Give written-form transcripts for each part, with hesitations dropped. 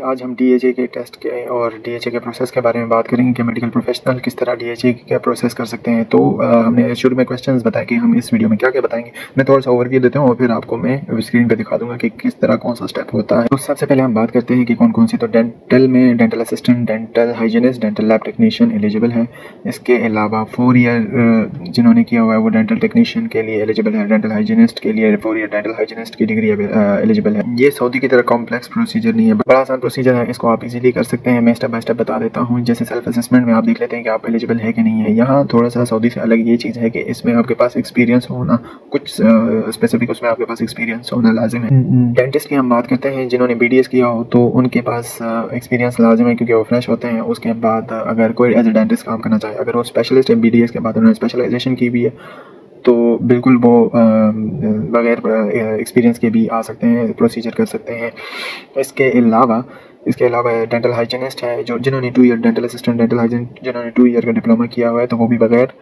आज हम डीएचए के टेस्ट के और डीएचए के प्रोसेस के बारे में बात करेंगे कि मेडिकल प्रोफेशनल किस तरह डीएचए का प्रोसेस कर सकते हैं। तो हमने शुरू में क्वेश्चंस बताया कि हम इस वीडियो में क्या क्या बताएंगे। मैं थोड़ा सा ओवरव्यू देता हूँ और फिर आपको मैं स्क्रीन पे दिखा दूंगा कि किस तरह कौन सा स्टेप होता है। तो सबसे पहले हम बात करते हैं कि कौन कौन सी। तो डेंटल में dental assistant, dental hygienist, dental lab technician eligible है। इसके अलावा 4 ईयर जिन्होंने किया हुआ है वो डेंटल टेक्नीशियन के लिए एलिजिबल है। डेंटल हाइजीनिस्ट के लिए 4 ईयर डेंटल हाइजीनिस्ट की डिग्री एलिजिबल है। ये सऊदी की तरह कॉम्प्लेक्स प्रोसीजर नहीं है, बड़ा आसान प्रोसीजर है, इसको आप इजीली कर सकते हैं। मैं स्टेप बाय स्टेप बता देता हूँ। जैसे सेल्फ असेसमेंट में आप देख लेते हैं कि आप एलिजिबल है कि नहीं है। यहाँ थोड़ा सा सऊदी से अलग ये चीज़ है कि इसमें आपके पास एक्सपीरियंस होना, कुछ स्पेसिफिक उसमें आपके पास एक्सपीरियंस होना लाजिम है। डेंटिस्ट की हम बात करते हैं, जिन्होंने बीडीएस किया हो तो उनके पास एक्सपीरियंस लाजिम है क्योंकि वो फ्रेश होते हैं। उसके बाद अगर कोई एज ए डेंटिस्ट काम करना चाहे, अगर वो स्पेशलिस्ट है बीडीएस के बाद उन्होंने स्पेशलाइजेशन की भी है तो बिल्कुल वो बगैर एक्सपीरियंस के भी आ सकते हैं, प्रोसीजर कर सकते हैं। इसके अलावा डेंटल हाइजीनिस्ट है जो जिन्होंने 2 year dental assistant, dental hygiene जिन्होंने 2 ईयर का डिप्लोमा किया हुआ है तो वो भी बगैर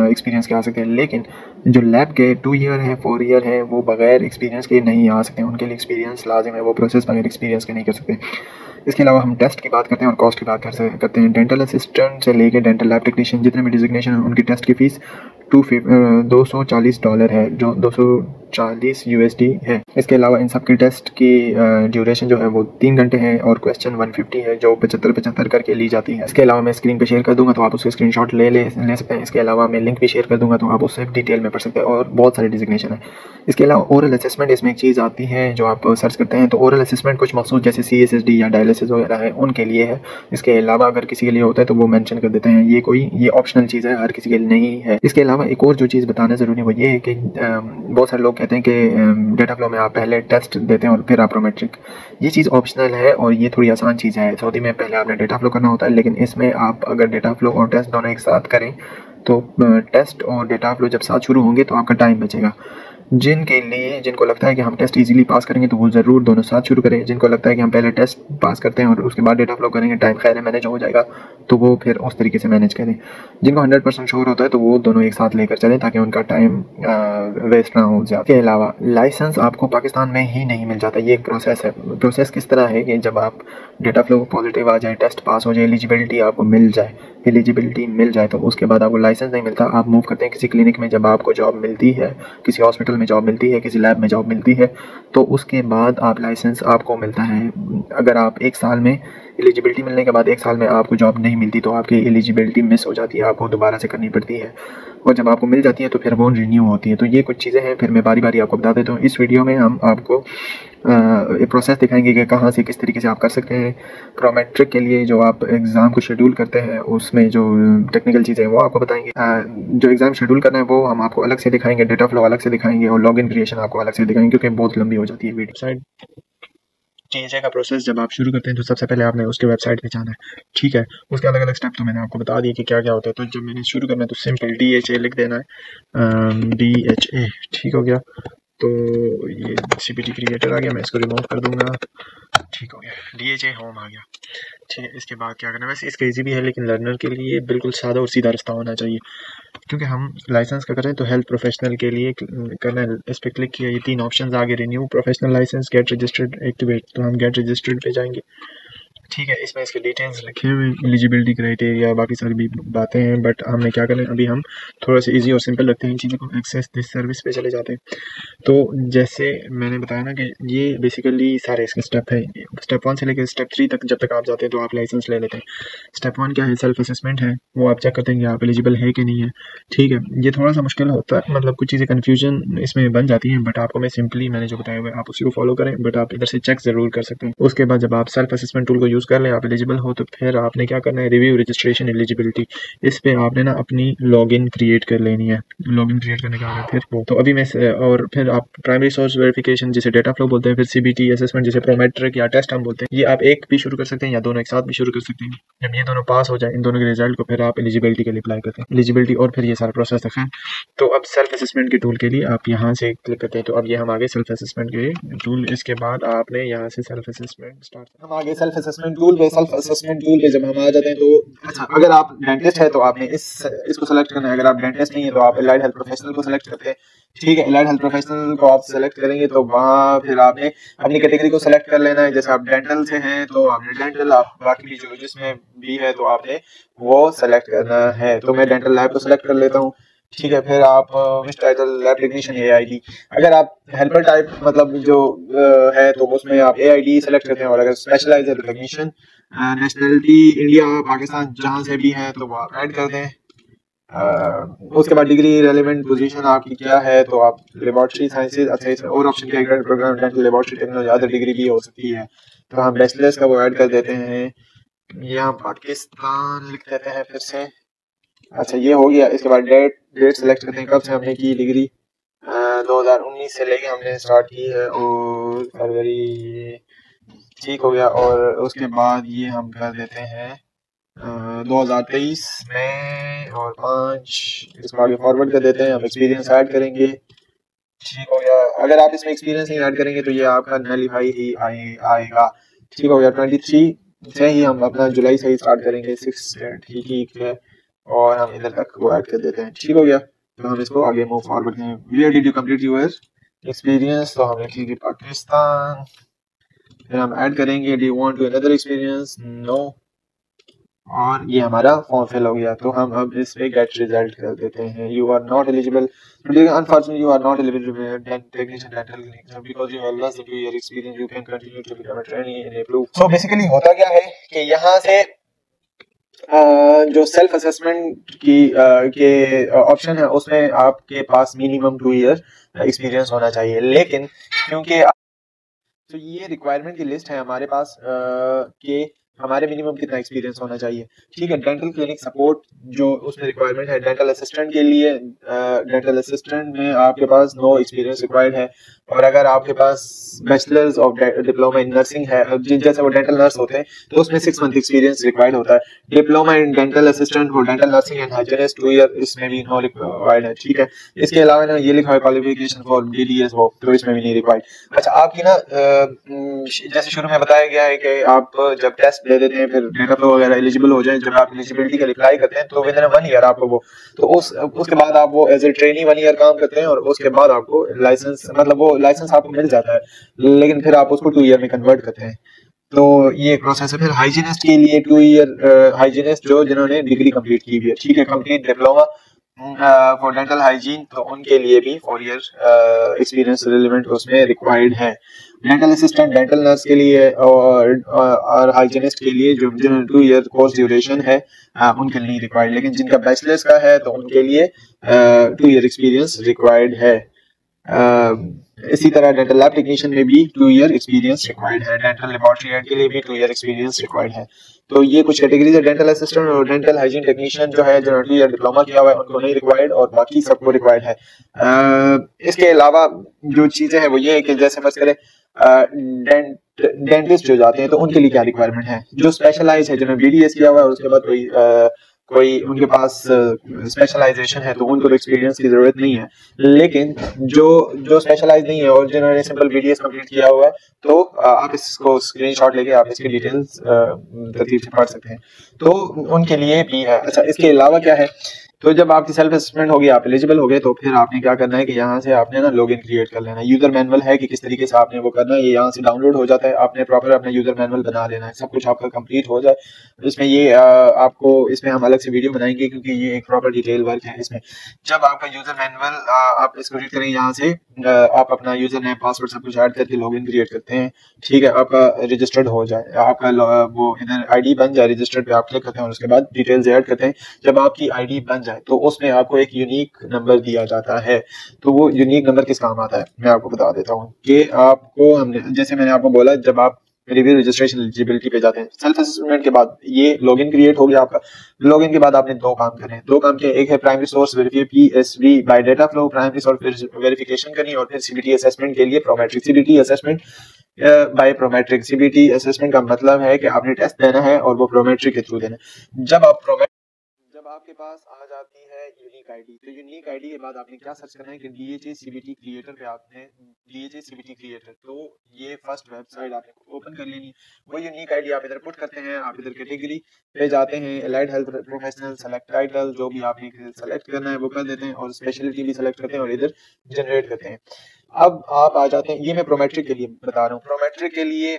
एक्सपीरियंस के आ सकते हैं। लेकिन जो लैब के 2 ईयर है 4 ईयर है वो बगैर एक्सपीरियंस के नहीं आ सकते, उनके लिए एक्सपीरियंस लाजिम है, वो प्रोसेस बगैर एक्सपीरियंस के नहीं कर सकते। इसके अलावा हम टेस्ट की बात करते हैं और कॉस्ट की बात करते हैं। डेंटल असिस्टेंट से लेकर डेंटल लैब टेक्नीशियन जितने भी डिजिग्नेशन है उनकी टेस्ट की फीस $240 है, जो 240 USD है। इसके अलावा इन सब की टेस्ट की ड्यूरेशन जो है वो 3 घंटे है और क्वेश्चन 150 है जो 75 करके ली जाती है। इसके अलावा मैं स्क्रीन पे शेयर कर दूंगा तो आप उसके स्क्रीनशॉट ले सकते हैं। इसके अलावा मैं लिंक भी शेयर कर दूंगा तो आप उससे डिटेल में पढ़ सकते हैं और बहुत सारे डिजिग्नेशन है। इसके अलावा ओरल असेसमेंट, इसमें एक चीज़ आती है जो आप सर्च करते हैं तो ओरल असेसमेंट कुछ मखसूस जैसे CSSD या डायलिसिस वगैरह है उनके लिए है। इसके अलावा अगर किसी के लिए होता है तो वो मेंशन कर देते हैं, ये ऑप्शनल चीज़ है, हर किसी के लिए नहीं है। इसके अलावा एक और जो चीज़ बताना ज़रूरी है वो ये है कि बहुत सारे लोग कहते हैं कि डेटा फ्लो में आप पहले टेस्ट देते हैं और फिर प्रोमेट्रिक। ये चीज़ ऑप्शनल है और ये थोड़ी आसान चीज़ है। सऊदी में पहले आपने डेटा फ्लो करना होता है, लेकिन इसमें आप अगर डेटा फ्लो और टेस्ट दोनों एक साथ करें तो टेस्ट और डेटा फ्लो जब साथ शुरू होंगे तो आपका टाइम बचेगा। जिनको लगता है कि हम टेस्ट इजीली पास करेंगे तो वो ज़रूर दोनों साथ शुरू करें। जिनको लगता है कि हम पहले टेस्ट पास करते हैं और उसके बाद डेटा फ्लो करेंगे, टाइम खैर है मैनेज हो जाएगा, तो वो फिर उस तरीके से मैनेज करें। जिनको 100% श्योर होता है तो वो दोनों एक साथ लेकर चलें ताकि उनका टाइम वेस्ट ना हो ज़्यादा। के अलावा लाइसेंस आपको पाकिस्तान में ही नहीं मिल जाता, ये एक प्रोसेस है। प्रोसेस किस तरह है कि जब आप डेटा फ्लो पॉजिटिव आ जाए, टेस्ट पास हो जाए, एलिजिबिलिटी मिल जाए तो उसके बाद आपको लाइसेंस नहीं मिलता। आप मूव करते हैं किसी क्लिनिक में, जब आपको जॉब मिलती है, किसी हॉस्पिटल में जॉब मिलती है, किसी लैब में जॉब मिलती है तो उसके बाद आप लाइसेंस आपको मिलता है। अगर आप 1 साल में एलिजिबिलिटी मिलने के बाद 1 साल में आपको जॉब नहीं मिलती तो आपकी एलिजिबिलिटी मिस हो जाती है, आपको दोबारा से करनी पड़ती है और जब आपको मिल जाती है तो फिर वो रिन्यू होती है। तो ये कुछ चीज़ें हैं, फिर मैं बारी बारी आपको बता देता हूँ। इस वीडियो में हम आपको एक प्रोसेस दिखाएंगे कि कहाँ से किस तरीके से आप कर सकते हैं। प्रोमेट्रिक के लिए जो आप एग्ज़ाम को शेड्यूल करते हैं उसमें जो टेक्निकल चीज़ें हैं वो आपको बताएंगे। जो एग्ज़ाम शेड्यूल करना है वो हम आपको अलग से दिखाएंगे, डेटा फ्लो अलग से दिखाएंगे और लॉगिन क्रिएशन आपको अलग से दिखाएंगे क्योंकि बहुत लंबी हो जाती है वीडियो। डीएचए का प्रोसेस जब आप शुरू करते हैं तो सबसे पहले आपने उसके वेबसाइट पे जाना है, ठीक है। उसके अलग अलग स्टेप तो मैंने आपको बता दिए कि क्या क्या होता है। तो जब मैंने शुरू करना है तो सिंपल DHA लिख देना है, DHA, ठीक हो गया। तो ये CPT क्रिएटर आ गया, मैं इसको रिमूव कर दूंगा, ठीक हो गया। DHA होम आ गया, ठीक है। इसके बाद क्या करना है, वैसे इसका इजी भी है लेकिन लर्नर के लिए बिल्कुल सादा और सीधा रास्ता होना चाहिए क्योंकि हम लाइसेंस का करें तो हेल्थ प्रोफेशनल के लिए करना है। इस पर क्लिक किया, ये 3 ऑप्शन आगे, renew professional licence, get registered, activate. तो हम गेट रजिस्टर्ड पे जाएंगे, ठीक है। इसमें इसके डिटेल्स लिखे हुए, एलिजिबिलिटी क्राइटेरिया, बाकी सारी भी बातें हैं, बट हमने क्या करना है अभी हम थोड़ा सा इजी और सिंपल रखते हैं इन चीज़ों को। एक्सेस दिस सर्विस पे चले जाते हैं। तो जैसे मैंने बताया ना कि ये बेसिकली सारे इसके स्टेप है। स्टेप 1 से लेकर स्टेप 3 तक जब तक आप जाते हैं तो आप लाइसेंस ले लेते हैं। स्टेप 1 क्या है, सेल्फ असेसमेंट है, वो आप चेक करते हैं कि आप एलिजिबल है कि नहीं है, ठीक है। ये थोड़ा सा मुश्किल होता है, मतलब कुछ चीज़ें कन्फ्यूजन इसमें बन जाती हैं, बट आपको मैं सिंपली मैंने जो बताया हुआ है आप उसी को फॉलो करें, बट आप इधर से चेक ज़रूर कर सकते हैं। उसके बाद जब आप सेल्फ असेसमेंट टूल को यूज़ कर लें, आप एलिजिबल हो, तो फिर आपने क्या करना है, रिव्यू रजिस्ट्रेशन एलिजिबिलिटी, इस पर आपने ना अपनी लॉगिन क्रिएट कर लेनी है। लॉगिन क्रिएट करने का फिर वो तो अभी मैं और फिर आप प्राइमरी सोर्स वेरिफिकेशन जिसे डेटा फ्लो बोलते हैं, फिर CBT असेसमेंट जिसे प्रोमेट्रिक या टेस्ट हम बोलते हैं, ये आप एक भी शुरू कर सकते हैं या दोनों एक साथ भी शुरू कर सकते हैं। जब ये दोनों पास हो जाए, इन दोनों के रिजल्ट को, फिर आप एलिजिबिलिटी के लिए अप्लाई करते हैं, एलिजिबिलिटी और फिर ये सारा प्रोसेस दिखाएं। तो अब सेल्फ असेसमेंट के टूल के लिए आप यहाँ से क्लिक करते हैं। तो अब ये हम आगे सेल्फ असेसमेंट के टूल, इसके बाद आपने यहाँ से सेल्फ असेसमेंट स्टार्ट, हम आगे सेल्फ असेसमेंट असेसमेंट टूल पे, सेल्फ असेसमेंट टूल पे जब हम आ जाते हैं तो अच्छा, अगर आप डेंटिस्ट है तो आपने इसको सेलेक्ट करना है। अगर आप डेंटिस्ट नहीं है तो आप एलाइड हेल्थ प्रोफेशनल को सेलेक्ट करते हैं, ठीक है। एलाइड हेल्थ प्रोफेशनल को आप सेलेक्ट करेंगे तो वहाँ फिर आपने अपनी कैटेगरी को सेलेक्ट कर लेना है। जैसे आप डेंटल से हैं तो आपने डेंटल, आप बाकी भी जो जिसमें भी है तो आपने वो सेलेक्ट करना है। तो मैं डेंटल लैब को सेलेक्ट कर लेता हूँ, ठीक है। फिर आप विच टाइटल लैब टेक्नीशियन AID, अगर आप हेल्पर टाइप मतलब जो है तो उसमें आप AID सेलेक्ट करते हैं, और अगर स्पेशलाइज है तो टेक्नीशियन। नेशनलिटी इंडिया पाकिस्तान जहाँ से भी है तो वो आप ऐड कर दें। उसके बाद डिग्री रेलेवेंट पोजीशन आपकी क्या है तो आप लेबोरेटरी साइंसेज, अच्छा और ऑप्शन के grade programme dental laboratory technology, other degree भी हो सकती है तो हम बैचलर्स का वो ऐड कर देते हैं। यहाँ पाकिस्तान लिख देते हैं फिर से। अच्छा ये हो गया। इसके बाद डेट सेलेक्ट करते हैं कब से हमने की डिग्री, 2019 से लेके हमने स्टार्ट की है और फरवरी, ठीक हो गया। और उसके बाद ये हम कर देते हैं 2023 में और 5 इसको आगे फॉरवर्ड कर देते हैं। हम एक्सपीरियंस ऐड करेंगे, ठीक हो गया। अगर आप इसमें एक्सपीरियंस नहीं ऐड करेंगे तो ये आपका नलीफाई ही आएगा, ठीक हो गया। 23 से ही हम अपना जुलाई से ही स्टार्ट करेंगे, 6 ठीक है। और हम इधर तक वो ऐड कर देते हैं, ठीक हो गया। तो हम इसको आगे मूव फॉरवर्ड करें। Where did you complete your experience, तो हम लिखेंगे पाकिस्तान। फिर हम ऐड करेंगे do you want to another experience, no. और ये हमारा फॉर्म फिल हो गया। तो हम अब इस पे गेट रिजल्ट कर देते हैं। You are not eligible, unfortunately you are not eligible technician dental clinic because you have less than 2 year experience, you can continue to become a trainee in approve. So basically होता क्या है कि यहाँ से जो सेल्फ असेसमेंट की के option है उसमें आपके पास मिनिमम 2 ईयर एक्सपीरियंस होना चाहिए, लेकिन क्योंकि तो ये रिक्वायरमेंट की लिस्ट है हमारे पास कि हमारे मिनिमम कितना एक्सपीरियंस होना चाहिए, ठीक है। डेंटल क्लिनिक सपोर्ट जो उसमें रिक्वायरमेंट है डेंटल असिस्टेंट के लिए, डेंटल असिस्टेंट में आपके पास नो एक्सपीरियंस रिक्वायर्ड है। और अगर आपके पास bachelors of diploma in nursing है, जैसे वो डेंटल नर्स होते हैं तो उसमें 6 मंथ एक्सपीरियंस रिक्वायर्ड होता है। डिप्लोमा इन डेंटल असिस्टेंट हो dental nursing and hygienist 2 year, इसमें भी नो रिक्वायर्ड है, ठीक है। इसके अलावा ना ये लिखा है क्वालिफिकेशन फॉर DDS वो, तो इसमें भी नहीं रिक्वायर्ड। अच्छा आपकी ना जैसे शुरू में बताया गया है कि आप जब टेस्ट दे देते हैं फिर डेटा फ्लो वगैरह एलिजिबल हो जाए, जब आप एलिजिबिलिटी का अप्लाई करते हैं तो विद इन 1 ईयर आपको वो, तो उसके बाद आप वो एज ए ट्रेनी 1 ईयर काम करते हैं और उसके बाद आपको लाइसेंस, मतलब वो लाइसेंस आपको मिल जाता है, लेकिन फिर आप उसको 2 ईयर में कन्वर्ट करते हैं। तो ये एक प्रोसेस है। फिर हाइजीनिस्ट के लिए 2 ईयर, हाइजीनिस्ट जो जिन्होंने डिग्री कंप्लीट की हुई है, ठीक है, complete diploma for dental hygiene, तो उनके लिए भी 4 ईयर एक्सपीरियंस रिलेवेंट उसमें रिक्वायर्ड है। डेंटल असिस्टेंट डेंटल नर्स के लिए और हाइजीनिस्ट के लिए जो 2 ईयर कोर्स ड्यूरेशन है उनके लिए रिक्वायर्ड, लेकिन जिनका बैचलर्स का है तो उनके लिए 2 ईयर एक्सपीरियंस रिक्वायर्ड है। इसी तरह डेंटल लैब टेक्नीशियन में भी 2 ईयर एक्सपीरियंस रिक्वायर्ड है। डेंटल लेबोरेटरी हेड के लिए भी 2 ईयर एक्सपीरियंस रिक्वायर्ड है। तो ये कुछ कैटेगरीज है। डेंटल असिस्टेंट और डेंटल हाइजीन टेक्नीशियन जो है जिन्होंने 2 ईयर डिप्लोमा किया हुआ है उनको नहीं रिक्वायर्ड, और बाकी सबको रिक्वायर्ड है। इसके अलावा जो चीजें हैं वो ये है कि जैसे फर्स्ट करें डेंटिस्ट जो जाते हैं तो उनके लिए क्या रिक्वायरमेंट है, जो स्पेशलाइज है जिन्होंने BDS किया हुआ है और उसके बाद कोई उनके पास स्पेशलाइजेशन है तो उनको तो एक्सपीरियंस की जरूरत नहीं है, लेकिन जो स्पेशलाइज नहीं है और जिन्होंने सिंपल BDS कंप्लीट किया हुआ है तो आप इसको स्क्रीनशॉट लेके आप इसकी डिटेल्स तरतीब से पढ़ सकते हैं, तो उनके लिए भी है। अच्छा इसके अलावा क्या है, तो जब आपकी सेल्फ असेसमेंट होगी, आप एलिजिबल हो गए, तो फिर आपने क्या करना है कि यहाँ से आपने ना लॉगिन क्रिएट कर लेना है। यूजर मैनुअल है कि किस तरीके से आपने वो करना है, ये यहाँ से डाउनलोड हो जाता है। आपने प्रॉपर अपना यूजर मैनुअल बना लेना है, सब कुछ आपका कंप्लीट हो जाए। इसमें ये आपको इसमें हम अलग से वीडियो बनाएंगे क्योंकि ये एक प्रॉपर डिटेल वर्क है। इसमें जब आपका यूजर मैनुअल आप इसको रीड करेंगे, यहाँ से आप अपना यूजर नेम पासवर्ड सब कुछ ऐड करके लॉगिन क्रिएट करते हैं, ठीक है। आपका रजिस्टर्ड हो जाए, आपका वो इधर ID बन जाए, रजिस्टर्ड पे आप क्लिक करते हैं और उसके बाद डिटेल्स ऐड करते हैं। जब आपकी ID बन जाए तो उसमें आपको एक यूनिक नंबर दिया जाता है। तो वो यूनिक नंबर किस काम आता है मैं आपको बता देता हूँ कि आपको हमने जैसे मैंने आपको बोला, जब आप रिव्यू रजिस्ट्रेशन एलिजिबिलिटी पे जाते हैं, सेल्फ असेसमेंट के बाद ये लॉगिन क्रिएट हो गया आपका। लॉगिन के बाद आपने 2 काम करने हैं, 2 काम के, एक है primary source PSV bye data flow, primary source verification करनी, और फिर CBT असेसमेंट के लिए Prometric CBT assessment bye Prometric. CBT assessment का मतलब है कि आपने टेस्ट देना है और वो प्रोमेट्रिक के थ्रू देना है। जब आपके पास आ जाती है यूनिक आईडी। तो यूनिक आईडी के बाद आपने क्या सर्च करना है कि DHA CBT क्रिएटर पे आपने DHA CBT क्रिएटर, तो ये फर्स्ट वेबसाइट आपने ओपन कर लेनी। वो यूनिक आईडी आप इधर पुट करते हैं, आप इधर कैटेगरी पे जाते हैं, allied health professional, select title, जो भी आपने सेलेक्ट करना है वो कर देते हैं और स्पेशलिटी भी सेलेक्ट करते हैं और इधर जनरेट करते हैं। अब आप आ जाते हैं, ये मैं प्रोमेट्रिक के लिए बता रहा हूँ, प्रोमेट्रिक के लिए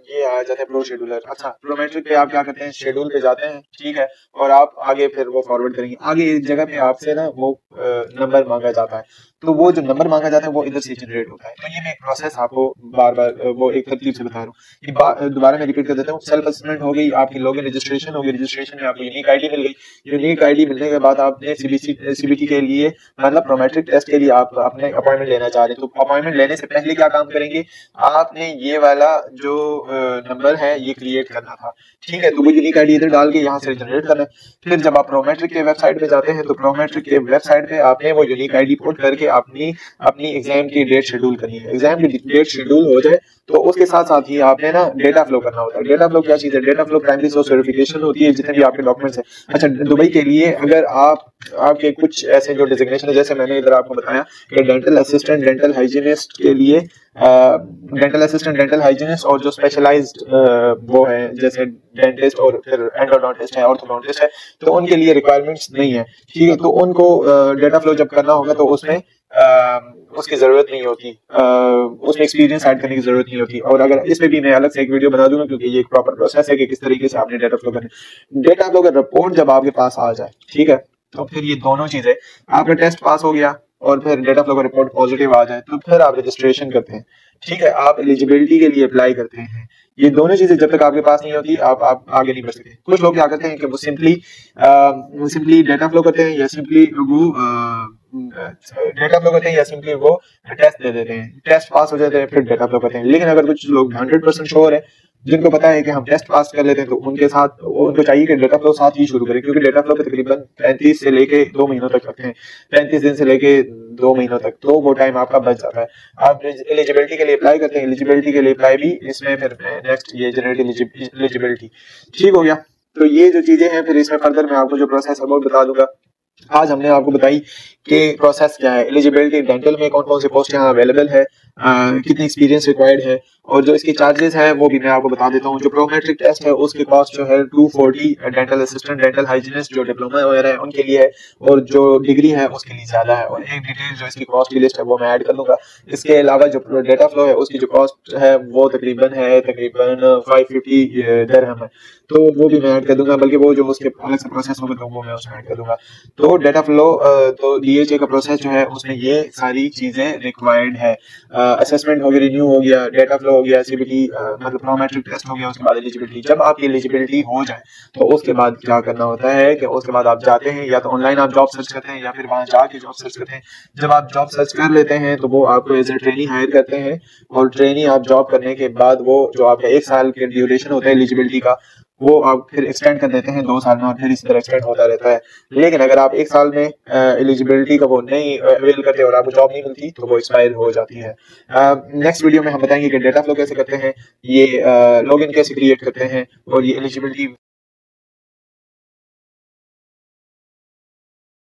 ये आ जाते हैं प्रो शेड्यूलर। अच्छा, प्रोमेट्रिक पे आप क्या करते हैं, शेड्यूल पे जाते हैं, ठीक है, और आप आगे फिर वो फॉरवर्ड करेंगे। आगे इस जगह पे आपसे ना वो नंबर मांगा जाता है, तो वो जो नंबर मांगा जाता है वो इधर से जनरेट होता है। तो ये मैं एक प्रोसेस आपको बार बार वो एक तरतीब से बता रहा हूँ, दोबारा मैं रिपीट कर देता हूँ। सेल्फ असेसमेंट हो गई, आपकी लॉगिन रजिस्ट्रेशन हो गई, रजिस्ट्रेशन में आपको यूनिक आईडी मिल गई। यूनिक आईडी मिलने के बाद आपने CBT के लिए मतलब प्रोमेट्रिक टेस्ट के लिए आप अपने अपॉइंटमेंट लेना चाह रहे हैं, तो अपॉइंटमेंट लेने से पहले क्या काम करेंगे, आपने ये वाला जो नंबर है ये क्रिएट करना था, ठीक है। तो वो यूनिक आईडी इधर डाल के यहाँ से जनरेट करना है। फिर जब आप प्रोमेट्रिक के वेबसाइट पे जाते हैं तो प्रोमेट्रिक के वेबसाइट पे आपने वो यूनिक आईडी पुट करके अपनी एग्जाम की डेट शेड्यूल करनी है। एग्जाम की डेट शेड्यूल हो जाए तो उसके साथ साथ ही आपने ना डेटा फ्लो करना होता है। डेटा फ्लो क्या चीज है, data flow primary source verification होती है जितने भी आपके डॉक्यूमेंट्स हैं। अच्छा, दुबई के लिए अगर आपके कुछ ऐसे जो डिजिग्नेशन है, जैसे मैंने इधर आपको बताया कि डेंटल असिस्टेंट, डेंटल हाइजीनिस्ट के लिए डेंटल असिस्टेंट, डेंटल हाइजीनिस्ट और जो स्पेशलाइज्ड वो है जैसे डेंटिस्ट और फिर एंडोडोंटिस्ट है, ऑर्थोडोंटिस्ट है, तो उनके लिए रिक्वायरमेंट्स नहीं है, ठीक है। तो उनको डेटा फ्लो जब करना होगा तो उसमें उसकी जरूरत नहीं होती, उसमें एक्सपीरियंस ऐड करने की जरूरत नहीं होती। और अगर इस पे भी मैं अलग से एक वीडियो बना दूंगा क्योंकि ये एक प्रॉपर प्रोसेस है कि किस तरीके से आपने डेटा फ्लो करना। डेटा फ्लो का रिपोर्ट जब आपके पास आ जाए, ठीक है, तो फिर ये दोनों चीजें, आपका टेस्ट पास हो गया और फिर डेटा फ्लो का रिपोर्ट पॉजिटिव आ जाए तो फिर आप रजिस्ट्रेशन करते हैं, ठीक है, आप एलिजिबिलिटी के लिए अप्लाई करते हैं। ये दोनों चीजें जब तक आपके पास नहीं होती आप आगे नहीं बढ़ सकते। कुछ लोग क्या करते हैं कि वो सिंपली डेटा फ्लो करते हैं या सिंपली वो डेटा फ्लो करते हैं या सिंपली वो टेस्ट दे देते हैं, टेस्ट पास हो जाते हैं फिर डेटा फ्लो करते हैं। लेकिन अगर कुछ लोग 100% श्योर है, जिनको पता है कि हम टेस्ट पास कर लेते हैं, तो उनको चाहिए कि डेटा फ्लो साथ ही शुरू करें, क्योंकि डेटा फ्लो पे तकरीबन 35 से लेके 2 महीनों तक रखते हैं, 35 दिन से लेके 2 महीनों तक, तो वो टाइम आपका बच जाता है। आप एलिजिबिलिटी के लिए अप्लाई करते हैं, एलिजिबिलिटी के लिए अप्लाई भी इसमें फिर नेक्स्ट ये जनरेट एलिजिबिलिटी, ठीक हो गया। तो ये जो चीजें हैं फिर इसमें फर्दर मैं आपको जो प्रोसेस है वो बता दूंगा। आज हमने आपको बताई कि प्रोसेस क्या है, एलिजिबिलिटी, डेंटल में कौन कौन से पोस्ट यहाँ अवेलेबल है, कितनी एक्सपीरियंस रिक्वायर्ड है, और जो इसके चार्जेस है वो भी मैं आपको बता देता हूँ। जो प्रोमेट्रिक टेस्ट है उसकी कॉस्ट जो है 240, डेंटल असिस्टेंट, डेंटल हाइजीनिस्ट जो डिप्लोमा वगैरह है उनके लिए है, और जो डिग्री है उसके लिए ज्यादा है। और एक डिटेल जो इसकी कॉस्ट की लिस्ट है वो मैं ऐड कर दूंगा। इसके अलावा जो डेटा फ्लो है उसकी जो कॉस्ट है वो तकरीबन 550 दिरहम है, तो वो भी मैं ऐड कर दूंगा, बल्कि वो जो उसके अलग से प्रोसेस होगा तो वो मैं उसमें ऐड कर दूंगा। तो डेटा फ्लो तो DHA का प्रोसेस जो है उसमें ये सारी चीजें रिक्वायर्ड है। असेसमेंट हो गया, रिन्यू हो गया, डेटा फ्लो हो गया, CBT मतलब प्रोमेट्रिक टेस्ट हो गया, उसके बाद एलिजिबिलिटी। जब आपकी एलिजिबिलिटी हो जाए तो उसके बाद क्या करना होता है कि उसके बाद आप जाते हैं, या तो ऑनलाइन आप जॉब सर्च करते हैं या फिर वहां जाके जॉब सर्च करते हैं। जब आप जॉब सर्च कर लेते हैं तो वो आपको एज ए ट्रेनी हायर करते हैं, और ट्रेनी आप जॉब करने के बाद वो जो आपका 1 साल के ड्यूरेशन होता है एलिजिबिलिटी का वो आप फिर एक्सटेंड कर देते हैं 2 साल में, और फिर इसी तरह एक्सटेंड होता रहता है। लेकिन अगर आप 1 साल में एलिजिबिलिटी का वो नहीं अवेल करते और आपको जॉब नहीं मिलती तो वो एक्सपायर हो जाती है। नेक्स्ट वीडियो में हम बताएंगे कि डेटा फ्लो कैसे करते हैं, ये लॉगिन कैसे क्रिएट करते हैं, और ये एलिजिबिलिटी